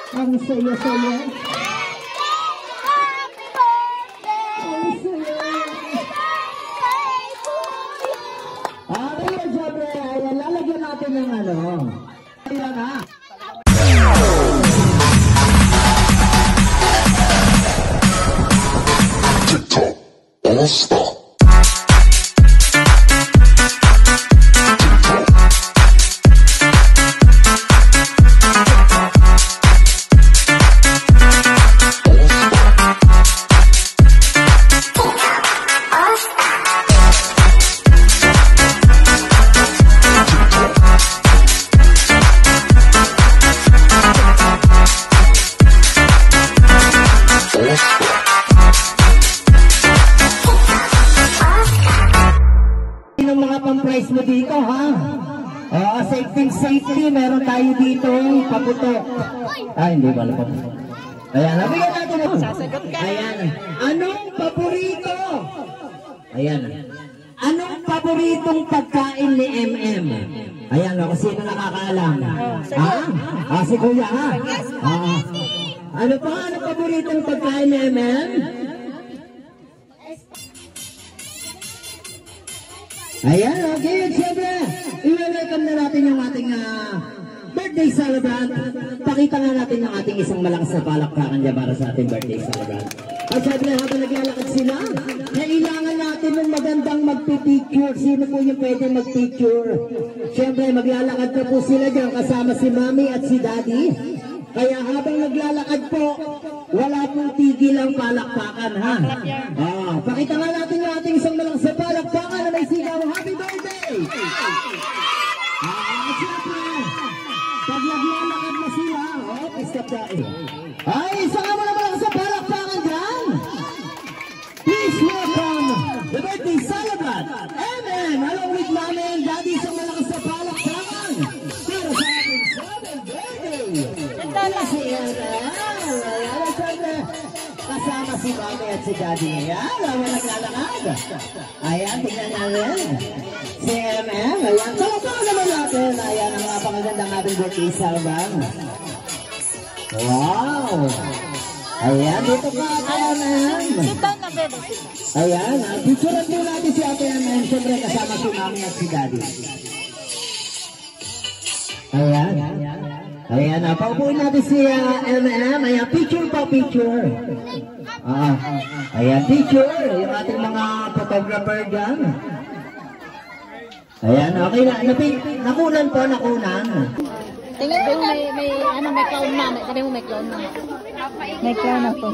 Ang saya-saya. Ang saya. Okay, syempre, ayan, lalagyan natin ng ano. Ayan ha. TikTok All-Star. Price mo dito ha. Safety, meron tayo dito paputok. Hindi pala paputok. Ayan, nabigyan natin ito. Ayan, anong paborito? Ayan, anong paboritong pagkain ni MM? Ayan, sino nakakaalam? Si Kuya ha? Ano pa, anong paboritong pagkain ni MM? Ayan, okay, siyempre, i-welcome na natin yung ating birthday celebrant. Pakita nga natin yung ating isang malakas na palakpakan niya para sa ating birthday celebrant. At siyempre, habang naglalakad sila, kailangan natin ng magandang magpipicture. Sino po yung pwede magpicture? Siyempre, maglalakad na po sila dyan kasama si Mami at si Daddy. Kaya habang naglalakad po, wala pong tigil ang palakpakan, ha? Pakita nga natin yung ating isang malakas na palakpakan na may sigaw, Happy Birthday! Siyempre, pag naglalakad na sila, stop dahil. Isa nga mo na malakas na palakpakan dyan! Please welcome the birthday celebrant, MM, along with Mami and Daddy, isang malakas na palakpakan para sa ating 7th birthday! Si kasama si Mami at si Daddy. Ayan, naman naglalakad. Ayan, tingnan natin. Si MM. Ayan, tulong naman natin. Ayan, ang mga pangagandang ating birthday celebrant. Wow! Ayan, dito ka, Ate MM. Ayan, picturean po natin si Ate MM. Siyempre, kasama si Mami at si Daddy. Ayan. Ayan, paupuin natin si MM. Ayan, picture pa, picture. Ayan, picture. Yung ating mga photographer dyan. Ayan, okay na. Nakunan po, nakunan. Tingin ko may clown na. Sabi mo may clown na. May clown na po.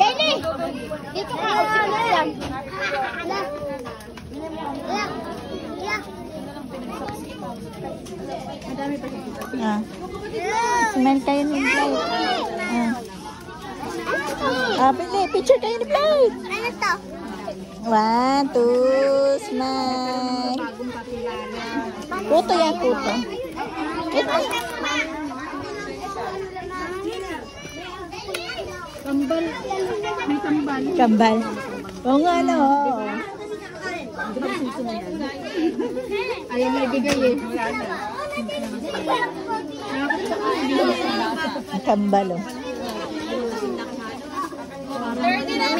Kenny! Dito ka! Usin lang! Smile kayo ni Blake. Picture kayo ni Blake. Ano to? 1, 2, smile. Puto yan, puto. Ito. Kambal. May kambal. Kambal. Oo nga, no. Ayaw may bigay eh. Kambal, oh.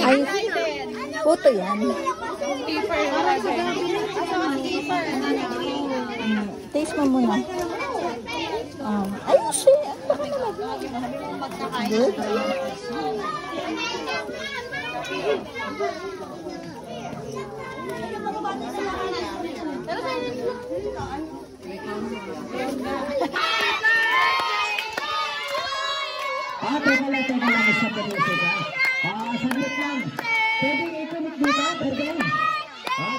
Ay, puto yan. Taste mo muna. Ayun siya. Good. Teka lang, isa pa dito ka. Saglit lang. Pwede i-connect dito, pwede.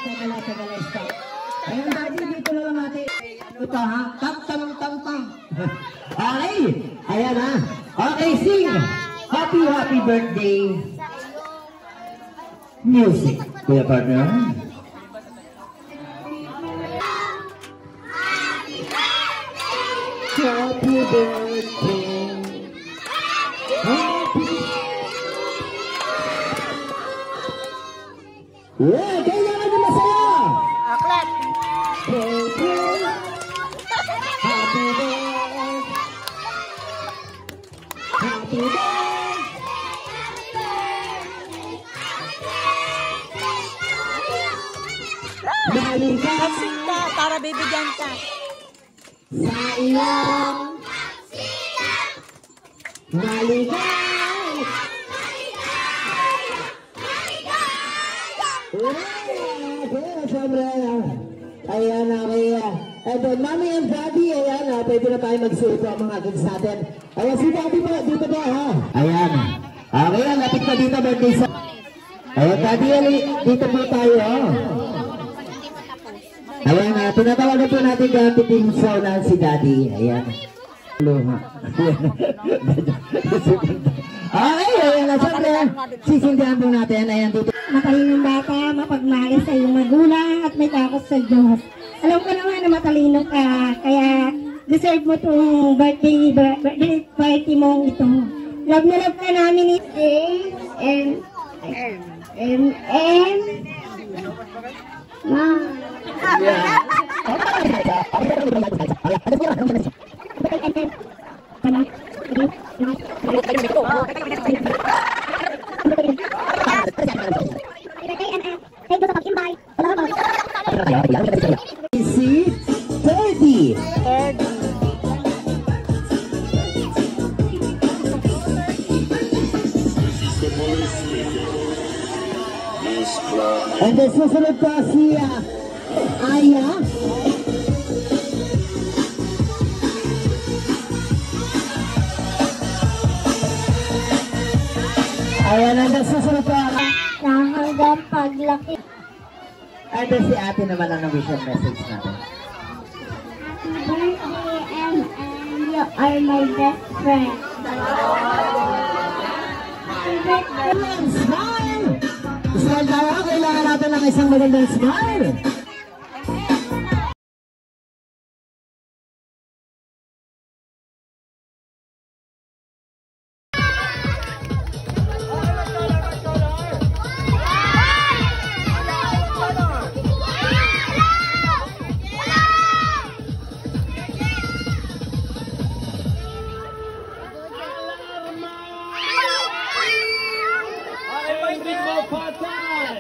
Teka lang, stop. Ayun, Daddy, dito na lang natin. Ito ha, tang. Okay, ayan ha. Okay, sing. Happy birthday. Music. Kuya partner. Happy birthday Yeah, kailangan na masaya. Aklat. Thank you. Happy birthday. Happy birthday. Maligay Sinta, para bibigyan ka. sa iyong maligay. Siyempre, ayan na kaya. Ito, mami and daddy, ayan na, pwede na tayo magsuto ang mga kids natin. Ayan, si daddy ba? Dito ba, ha? Ayan. Okay, lapit na dito, birthday sa... Ayan, daddy, dito po tayo, ha? Ayan, tinatawagan po natin dati din show na si daddy. Ayan. Luha. Okay, ayan na, siyempre, sisindihan po natin. Ayan, dito. Matalinong bata, mapagmahal sa iyong magulang at may takot sa Diyos. Alam ko naman na matalino ka, kaya deserve mo itong birthday party mong ito. Love na love ka namin ni Si 30. And then susunod pa si Aya. Ayan, and then susunod pa. na hanggang paglaki. And then si ate naman ang vision message natin. Happy birthday, and you are my best friend. Happy birthday. Smile! Smile tayo. Kailangan natin ng isang magandang smile. Ritmo pa time!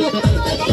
Thank you.